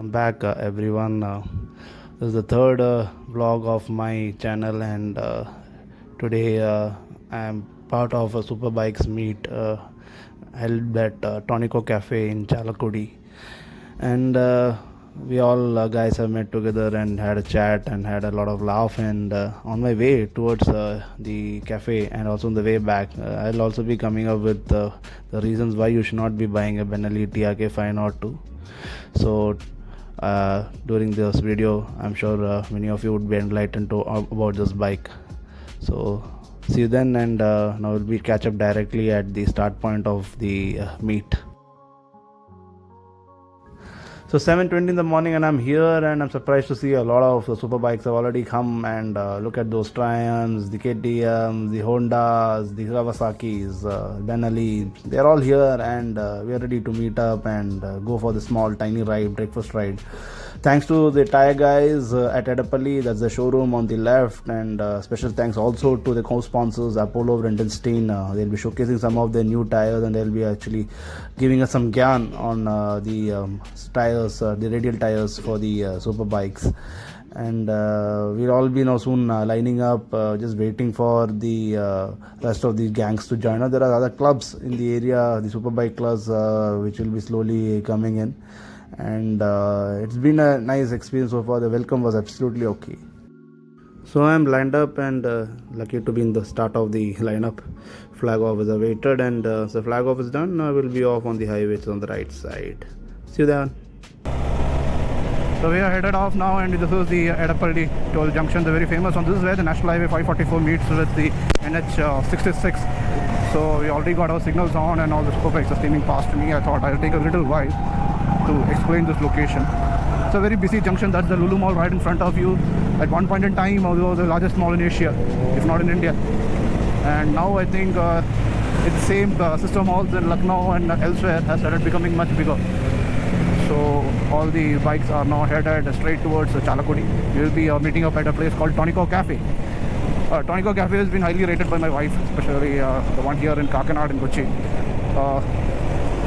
welcome back, everyone. This is the third vlog of my channel, and today I am part of a super bikes meet held at Tonico Cafe in Chalakudi, and we all guys have met together and had a chat and had a lot of laugh. And on my way towards the cafe and also on the way back, I'll also be coming up with the reasons why you should not be buying a BENELLI TRK 502. So during this video, I'm sure many of you would be enlightened about this bike. So see you then, and now we'll catch up directly at the start point of the meet. So 7:20 in the morning, and I'm here, and I'm surprised to see a lot of super bikes have already come. And look at those Triumphs, the KTMs, the Hondas, the Kawasaki's, BENELLI. They're all here, and we are ready to meet up and go for the small, tiny ride, breakfast ride. Thanks to the tire guys at Edapalli, that's the showroom on the left, and special thanks also to the co-sponsors Apollo Rendenstein. They'll be showcasing some of their new tires, and they'll be actually giving us some gyan on the tires, the radial tires for the super bikes. And we'll all be now soon lining up, just waiting for the rest of the gangs to join us. There are other clubs in the area, the super bike clubs, which will be slowly coming in. And it's been a nice experience so far. The welcome was absolutely okay. So I'm lined up and lucky to be in the start of the lineup. Flag off is awaited, and so flag off is done. Now we'll be off on the highway, it's on the right side. See you there. So we are headed off now, and this is the Edapalli toll junction, the very famous one. This is where the National Highway 544 meets with the NH 66. So we already got our signals on, and all the super bikes are steaming past me. I thought I'll take a little while to explain this location. It's a very busy junction. That's the Lulu Mall right in front of you. At one point in time, it was the largest mall in Asia, if not in India. And now I think its same sister malls in Lucknow and elsewhere has started becoming much bigger. So all the bikes are now headed straight towards Chalakudi. We will be meeting up at a place called Tonico Cafe. Tonico Cafe has been highly rated by my wife, especially the one here in Kakinad in Kochi.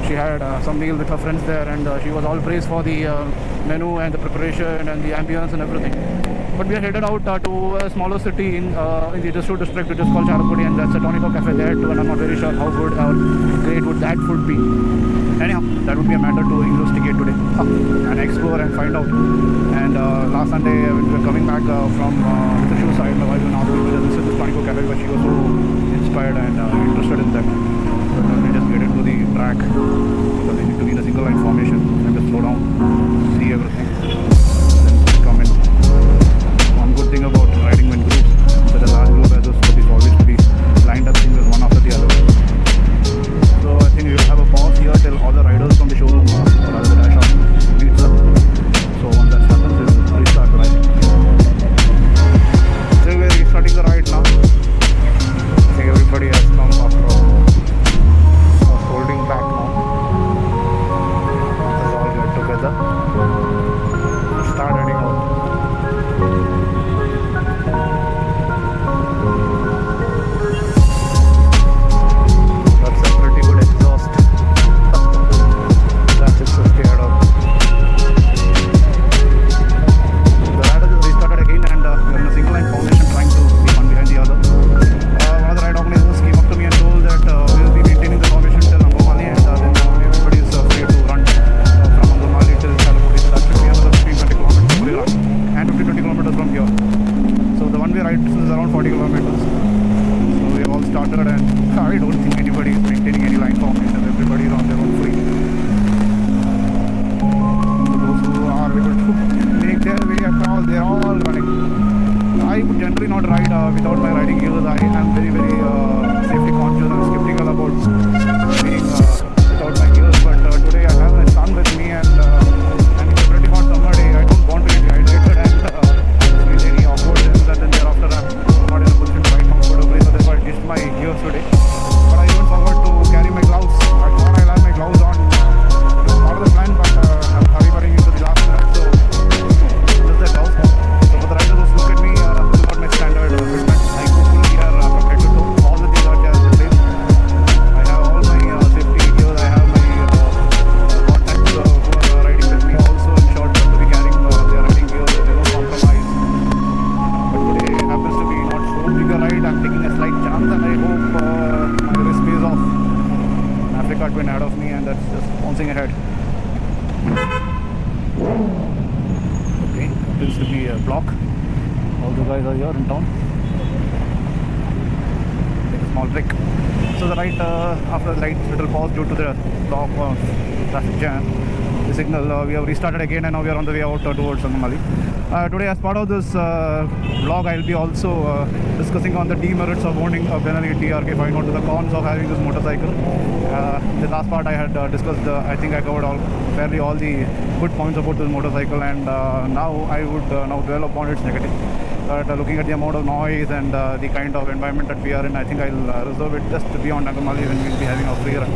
She had some meal with her friends there, and she was all praised for the menu and the preparation and the ambience and everything. But we are headed out to a smaller city in the Jessore district, which is called Chalakudi, and that's a Tonico Cafe there too, and I'm not very sure how good or great would that food be. Anyhow, that would be a matter to investigate today and explore and find out. And last Sunday, when we were coming back from the shoe side, my wife and asked me whether this is the Tonico Cafe, but she was so inspired and interested in that. So let me just get into the track, because we need to be in a single line formation and just slow down, see everything, then come in. One good thing about riding in groups, such a large group as this, is always to be lined up things one after the other. So I think we will have a pause here till all the riders from the showroom or rather the dash shop meets up. So once that happens, we will restart the riding. So we are restarting the ride now. I think everybody has come after holding back now. Let's all get together. Let's start heading out. crossing ahead. Okay, appears to be a block. All the guys are here in town. Take a small break. So the right, after the light little pause due to the block of traffic jam, the signal, we have restarted again, and now we are on the way out towards Sangamali. Today, as part of this vlog, I will be also discussing on the demerits of owning a BENELLI TRK 500, the cons of having this motorcycle. The last part I had discussed, I think I covered fairly all the good points about this motorcycle, and now I would now dwell upon its negative. But looking at the amount of noise and the kind of environment that we are in, I think I'll reserve it just beyond Sangamali when we'll be having a free run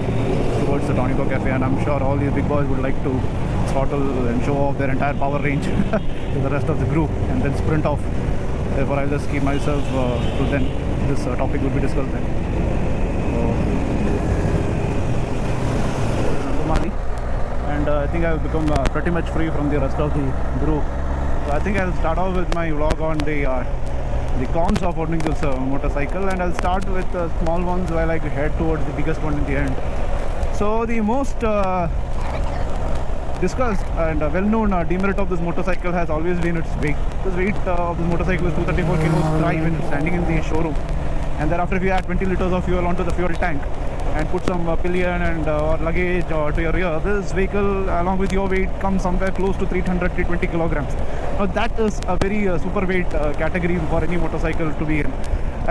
towards the Tonico cafe, and I'm sure all these big boys would like to throttle and show off their entire power range to the rest of the group and then sprint off. Therefore, I'll just keep myself to then this topic will be discussed then. Sangamali, and I think I've become pretty much free from the rest of the group. So I think I'll start off with my vlog on the cons of owning this motorcycle, and I'll start with small ones while I head towards the biggest one in the end. So the most discussed and well-known demerit of this motorcycle has always been its weight. The weight of this motorcycle is 234 kilos dry when standing in the showroom, and thereafter if you add 20 liters of fuel onto the fuel tank and put some pillion and or luggage to your rear, this vehicle along with your weight comes somewhere close to 320 kilograms. Now that is a very super weight category for any motorcycle to be in,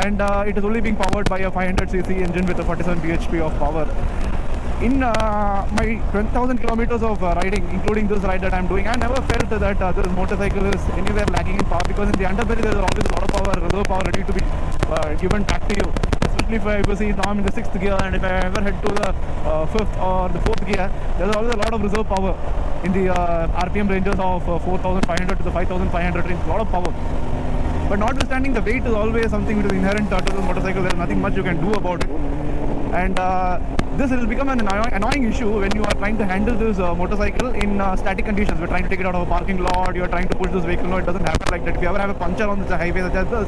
and it is only being powered by a 500cc engine with a 47 bhp of power. In my 20,000 kilometers of riding, including this ride that I'm doing, I never felt that this motorcycle is anywhere lacking in power, because in the underbelly there is always a lot of power, reserve power ready to be given back to you. Especially if I see now I'm in the 6th gear, and if I ever head to the 5th or the 4th gear, there's always a lot of reserve power in the RPM ranges of 4,500 to the 5,500 range, a lot of power. But notwithstanding, the weight is always something which is inherent to this motorcycle. There's nothing much you can do about it. And this will become an annoying issue when you are trying to handle this motorcycle in static conditions. We're trying to take it out of a parking lot, you're trying to push this vehicle. No, it doesn't happen like that. If you ever have a puncture on the highway such as this,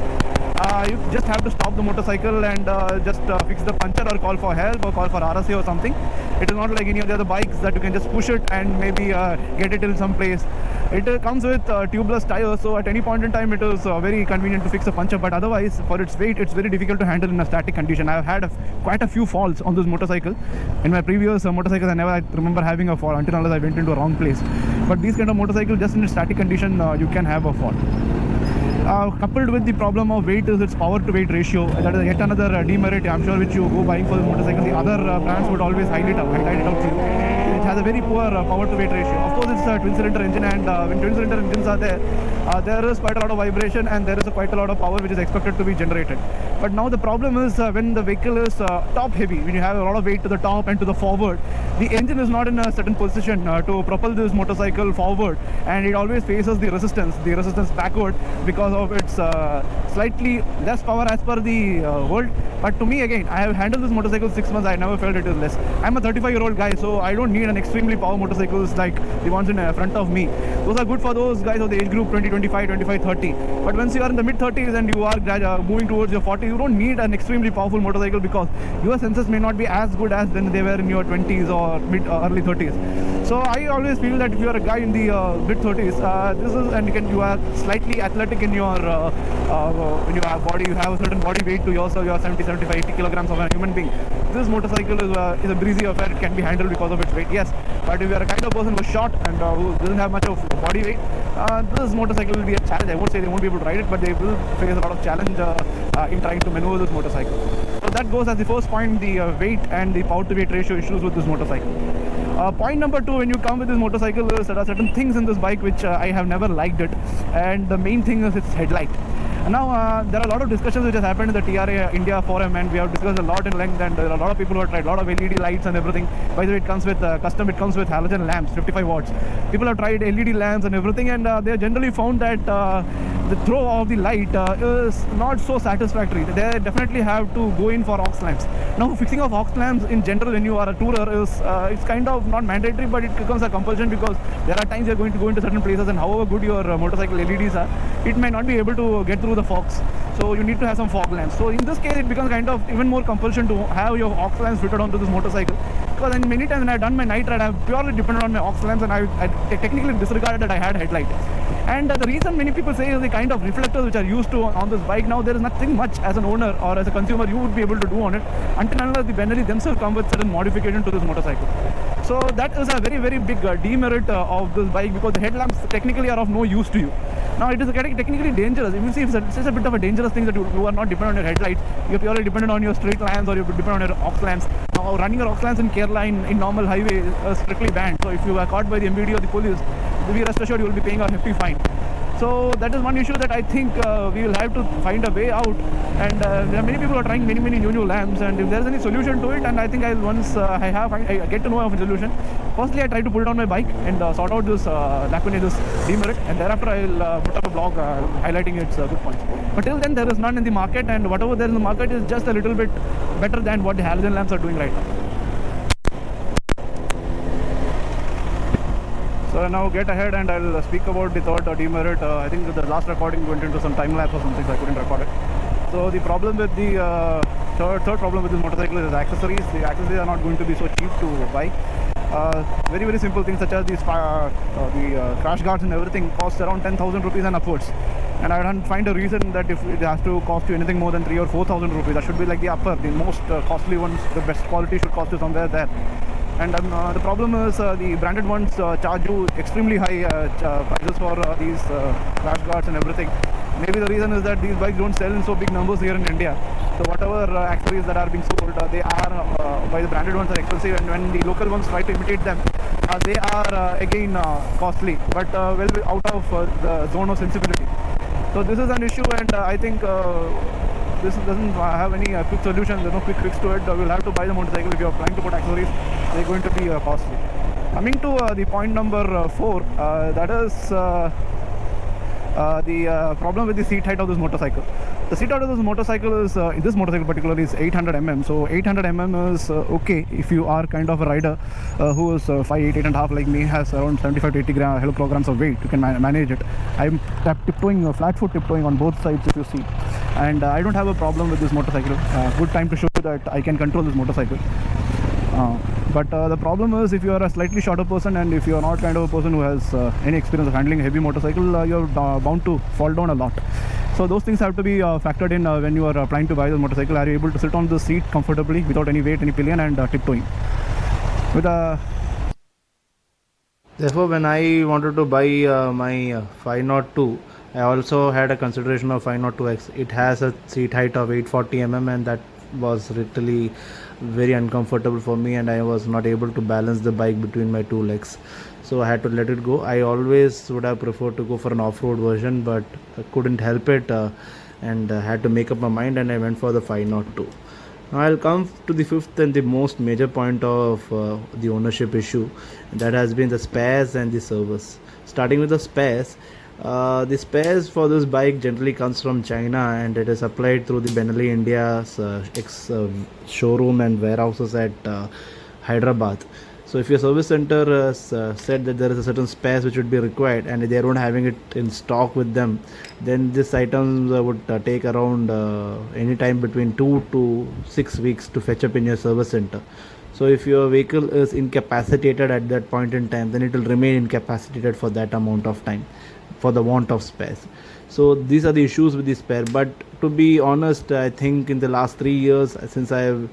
you just have to stop the motorcycle and just fix the puncture, or call for help, or call for RSA or something. It is not like any of the other bikes that you can just push it and maybe get it till some place. It comes with tubeless tires, so at any point in time it is very convenient to fix a puncture, but otherwise for its weight it's very difficult to handle in a static condition. I have had quite a few falls on this motorcycle. In my previous motorcycles I remember having a fall until unless I went into a wrong place. But these kind of motorcycles, just in a static condition you can have a fall. Coupled with the problem of weight is its power to weight ratio. That is yet another demerit, I'm sure, which you go buying for the motorcycle. The other brands would always highlight it out to you. It has a very poor power to weight ratio. Of course, it's a twin cylinder engine, and when twin cylinder engines are there is quite a lot of vibration, and there is quite a lot of power which is expected to be generated. But now the problem is when the vehicle is top heavy, when you have a lot of weight to the top and to the forward, the engine is not in a certain position to propel this motorcycle forward, and it always faces the resistance backward because of its slightly less power as per the world. But to me, again, I have handled this motorcycle 6 months, I never felt it is less. I'm a 35-year-old guy, so I don't need an extremely power motorcycles like the ones in front of me. Those are good for those guys of the age group 20, 25, 25, 30. But once you are in the mid-30s and you are moving towards your 40s, you don't need an extremely powerful motorcycle, because your senses may not be as good as when they were in your 20s or early 30s. So I always feel that if you are a guy in the mid-30s, this is, and you are slightly athletic in your when you have body, you have a certain body weight to yourself, you are 70, 75, 80 kilograms of a human being. This motorcycle is a breezy affair. It can be handled because of its weight, yes. But if you are a kind of person who's short and who doesn't have much of body weight, this motorcycle will be a challenge. I won't say they won't be able to ride it, but they will face a lot of challenge in trying to maneuver this motorcycle. So that goes as the first point, the weight and the power to weight ratio issues with this motorcycle. Point number 2, when you come with this motorcycle, is there are certain things in this bike which I have never liked it, and the main thing is its headlight. Now, there are a lot of discussions which has happened in the TRA India forum, and we have discussed a lot in length, and there are a lot of people who have tried a lot of LED lights and everything. By the way, it comes with custom, it comes with halogen lamps, 55 watts. People have tried LED lamps and everything, and they have generally found that the throw of the light is not so satisfactory. They definitely have to go in for aux lamps. Now, fixing of aux lamps in general when you are a tourer is it's kind of not mandatory, but it becomes a compulsion, because there are times you're going to go into certain places, and however good your motorcycle LEDs are, it may not be able to get through the fogs. So you need to have some fog lamps. So in this case, it becomes kind of even more compulsion to have your aux lamps fitted onto this motorcycle. because in many times when I've done my night ride, I've purely depended on my aux lamps, and I technically disregarded that I had headlight. And the reason many people say is the kind of reflectors which are used to on this bike now, there is nothing much as an owner or as a consumer you would be able to do on it until unless the BENELLI themselves come with certain modification to this motorcycle. So that is a very, very big demerit of this bike, because the headlamps technically are of no use to you. Now it is technically dangerous. If you see, it's a bit of a dangerous thing that you are not dependent on your headlights. You're purely dependent on your straight lamps, or you're dependent on your aux lamps. Now running your aux lamps in Kerala in normal highway is strictly banned. So if you are caught by the MBD or the police, be rest assured you will be paying a hefty fine. So that is one issue that I think we will have to find a way out. And there are many people who are trying many new lamps, and if there is any solution to it, and I think I get to know of a solution. Firstly, I try to put it on my bike and sort out this this demerit, and thereafter I will put up a blog highlighting its good points. But till then, there is none in the market, and whatever there is in the market is just a little bit better than what the halogen lamps are doing right now. So I now get ahead and I'll speak about the third demerit. I think the last recording went into some time lapse or something, so I couldn't record it. So the problem with the third problem with this motorcycle is accessories. The accessories are not going to be so cheap to buy. Very simple things such as these the crash guards and everything cost around 10,000 rupees and upwards. And I don't find a reason that if it has to cost you anything more than 3,000 or 4,000 rupees, that should be like the most costly ones. The best quality should cost you somewhere there. And the problem is the branded ones charge you extremely high prices for these crash guards and everything. Maybe the reason is that these bikes don't sell in so big numbers here in India. So whatever accessories that are being sold, they are by the branded ones are expensive, and when the local ones try to imitate them, they are again costly, but well out of the zone of sensibility. So this is an issue, and I think this doesn't have any quick solution. There's no quick fix to it. We'll have to buy the motorcycle. If you're planning to put accessories, they're going to be costly. Coming to the point number 4, that is the problem with the seat height of this motorcycle. The seat height of this motorcycle is, in this motorcycle particularly, is 800 mm. So 800 mm is okay if you are kind of a rider who is 5'8", 8.5" like me, has around 75 to 80 kilograms of weight. You can manage it. I'm tiptoeing, flat foot tiptoeing on both sides if you see. And I don't have a problem with this motorcycle. Good time to show that I can control this motorcycle. But the problem is, if you are a slightly shorter person and if you are not kind of a person who has any experience of handling a heavy motorcycle, you're bound to fall down a lot. So those things have to be factored in when you are planning to buy the motorcycle. Are you able to sit on the seat comfortably without any weight, any pillion, and tiptoeing? Therefore, when I wanted to buy my 502, I also had a consideration of 502X. It has a seat height of 840 mm, and that was literally very uncomfortable for me, and I was not able to balance the bike between my two legs. So I had to let it go. I always would have preferred to go for an off-road version, but I couldn't help it and had to make up my mind, and I went for the 502. Now I'll come to the fifth and the most major point of the ownership issue. That has been the spares and the service. Starting with the spares. The spares for this bike generally comes from China, and it is supplied through the BENELLI India's showroom and warehouses at Hyderabad. So if your service center said that there is a certain spares which would be required and they are not having it in stock with them, then this item would take around any time between 2 to 6 weeks to fetch up in your service center. So if your vehicle is incapacitated at that point in time, then it will remain incapacitated for that amount of time, for the want of spares. So these are the issues with the spare. But to be honest, I think in the last 3 years, since I have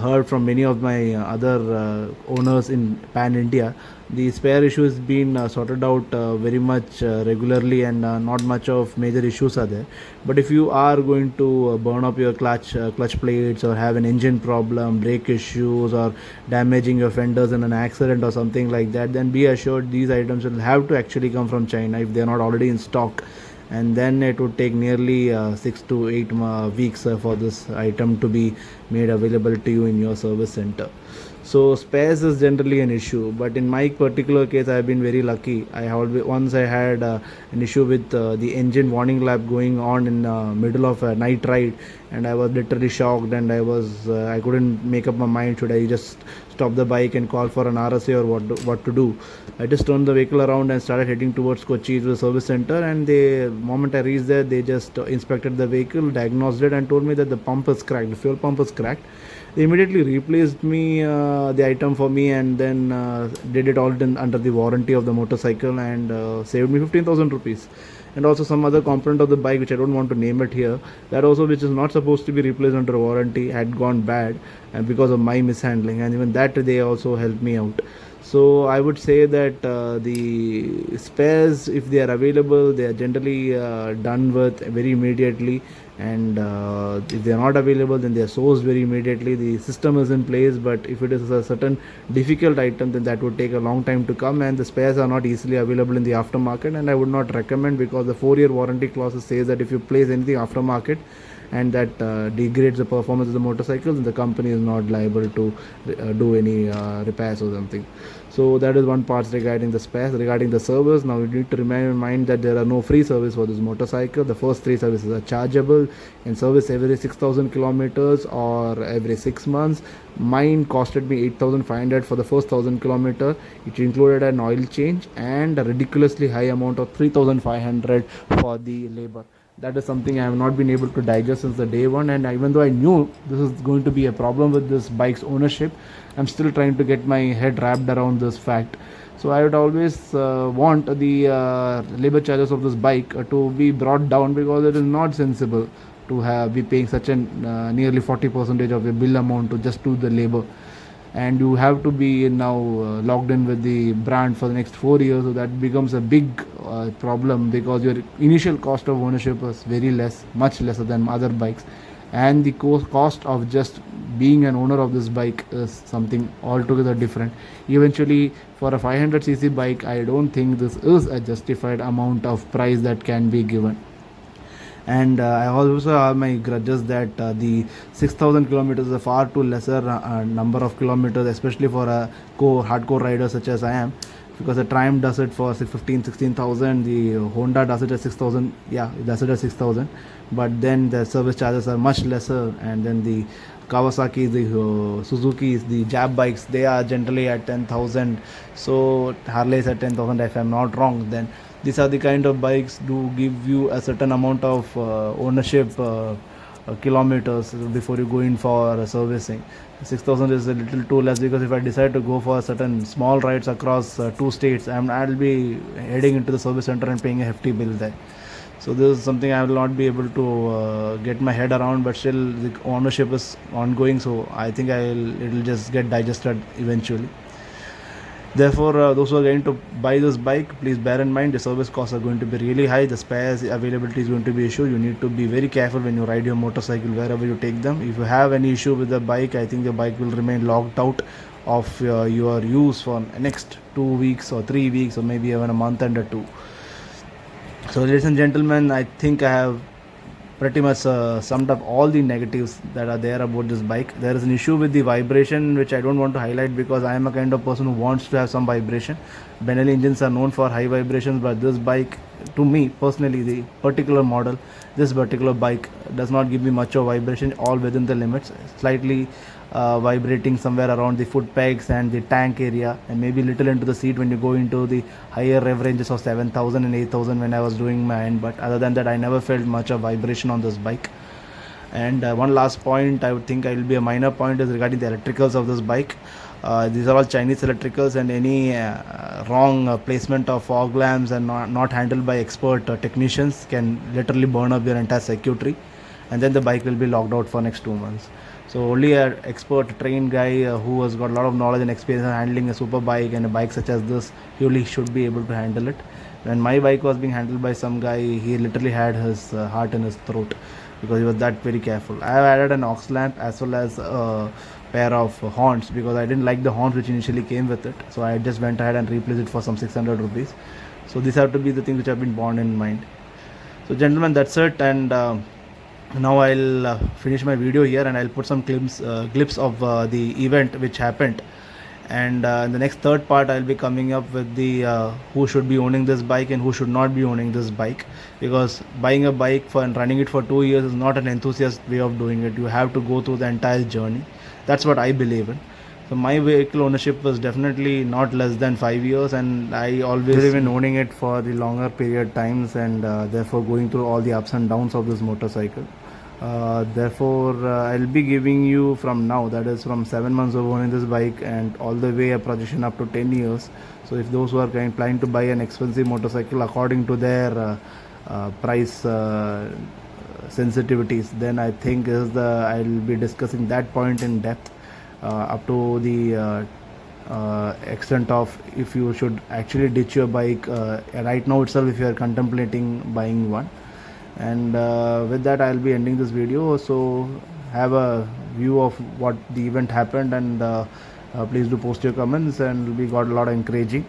heard from many of my other owners in Pan India, the spare issue has been sorted out very much regularly, and not much of major issues are there. But if you are going to burn up your clutch plates, or have an engine problem, brake issues, or damaging your fenders in an accident or something like that, then be assured these items will have to actually come from China if they are not already in stock. And then it would take nearly 6 to 8 weeks for this item to be made available to you in your service center. So spares is generally an issue, but in my particular case, I have been very lucky. Once I had an issue with the engine warning lamp going on in middle of a night ride, and I was literally shocked, and I couldn't make up my mind, should I just stop the bike and call for an RSA or what to do. I just turned the vehicle around and started heading towards Kochi to the service center, and the moment I reached there, they just inspected the vehicle, diagnosed it, and told me that the pump is cracked, the fuel pump is cracked. They immediately replaced me the item for me, and then did it all under the warranty of the motorcycle, and saved me 15,000 rupees. And also some other component of the bike which I don't want to name it here, that also, which is not supposed to be replaced under warranty, had gone bad, and because of my mishandling, and even that they also helped me out. So I would say that the spares, if they are available, they are generally done with very immediately, and if they are not available, then they are sourced very immediately. The system is in place, but if it is a certain difficult item, then that would take a long time to come, and the spares are not easily available in the aftermarket, and I would not recommend, because the 4-year warranty clause says that if you place anything aftermarket and that degrades the performance of the motorcycle, then the company is not liable to do any repairs or something. So that is one part regarding the spares. Regarding the service, now you need to remain in mind that there are no free service for this motorcycle. The first 3 services are chargeable, and service every 6,000 kilometers or every 6 months. Mine costed me 8,500 for the first 1,000 kilometer. It included an oil change and a ridiculously high amount of 3,500 for the labor. That is something I have not been able to digest since the day one, and even though I knew this is going to be a problem with this bike's ownership, I'm still trying to get my head wrapped around this fact. So I would always want the labor charges of this bike to be brought down, because it is not sensible to be paying such a nearly 40% of your bill amount to just do the labor. And you have to be now logged in with the brand for the next 4 years, so that becomes a big problem, because your initial cost of ownership is very less, much lesser than other bikes, and the cost of just being an owner of this bike is something altogether different. Eventually, for a 500cc bike, I don't think this is a justified amount of price that can be given. And I also have my grudges that the 6,000 kilometers is a far too lesser number of kilometers, especially for a hardcore rider such as I am, because the Triumph does it for 16,000, the Honda does it at 6,000. Yeah, it does it at 6,000, but then the service charges are much lesser, and then the Kawasaki, the Suzuki, the Jab bikes, they are generally at 10,000. So Harley is at 10,000 if I'm not wrong. Then these are the kind of bikes do give you a certain amount of ownership kilometers before you go in for servicing. 6,000 is a little too less, because if I decide to go for certain small rides across 2 states, I'll be heading into the service center and paying a hefty bill there. So this is something I will not be able to get my head around, but still the ownership is ongoing, so I think it'll just get digested eventually. Therefore, those who are going to buy this bike, please bear in mind the service costs are going to be really high. The spares availability is going to be issue. You need to be very careful when you ride your motorcycle wherever you take them. If you have any issue with the bike, I think the bike will remain locked out of your use for next 2 weeks or 3 weeks, or maybe even a month and 2. So ladies and gentlemen, I think I have pretty much summed up all the negatives that are there about this bike. There is an issue with the vibration, which I don't want to highlight, because I am a kind of person who wants to have some vibration. BENELLI engines are known for high vibrations, but this bike, to me personally, the particular model, this particular bike does not give me much of vibration, all within the limits. Slightly vibrating somewhere around the foot pegs and the tank area, and maybe little into the seat when you go into the higher rev ranges of 7,000 and 8,000 when I was doing my end. But other than that, I never felt much of vibration on this bike. And one last point, I would think it will be a minor point, is regarding the electricals of this bike. These are all Chinese electricals, and any wrong placement of fog lamps and not handled by expert technicians can literally burn up your entire circuitry, and then the bike will be locked out for next 2 months. So only an expert trained guy who has got a lot of knowledge and experience in handling a super bike and a bike such as this, he only should be able to handle it. When my bike was being handled by some guy, he literally had his heart in his throat, because he was that very careful. I have added an aux lamp as well as a pair of horns, because I didn't like the horns which initially came with it. So I just went ahead and replaced it for some 600 rupees. So these have to be the things which have been borne in mind. So gentlemen, that's it, and now I'll finish my video here, and I'll put some clips of the event which happened. And in the next third part, I'll be coming up with the who should be owning this bike and who should not be owning this bike, because buying a bike for and running it for 2 years is not an enthusiast way of doing it. You have to go through the entire journey. That's what I believe in. So my vehicle ownership was definitely not less than 5 years, and I always believe in owning it for the longer period times, and therefore going through all the ups and downs of this motorcycle. Therefore, I'll be giving you from now, that is from 7 months of owning this bike and all the way a projection up to 10 years. So if those who are planning to buy an expensive motorcycle according to their price sensitivities, then I think I'll be discussing that point in depth, up to the extent of if you should actually ditch your bike right now itself if you are contemplating buying one. And with that, I'll be ending this video. So have a view of what the event happened, and please do post your comments, and we got a lot of encouraging.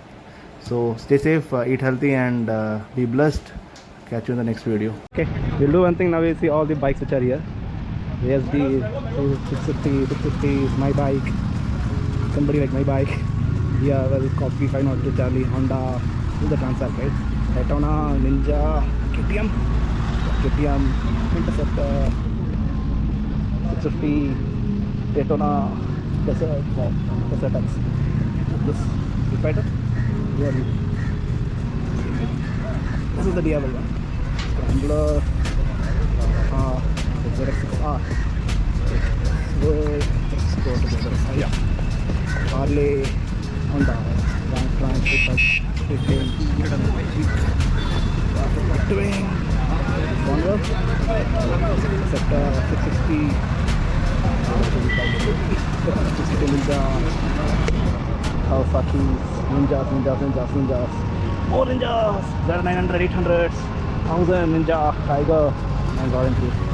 So stay safe, eat healthy, and be blessed. Catch you in the next video. Okay, we'll do one thing now. We'll see all the bikes which are here. Here's the 650 is my bike. Somebody like my bike. Yeah, well, copy 502 Charlie, Honda. This is the Transact, right? Daytona, Ninja, KTM, Interceptor, 650, Daytona, Desert X. This Fighter. This is the DIY one. Scrambler, ZX6R. Let's go to the ZX6R. Yeah. Harley, Honda, Twin, Converse, Sector 660, 660 Ninja, Kawasaki, Ninjas, more Ninjas, Z900, 800s, 1000 Ninja, Tiger, and Royal Enfield.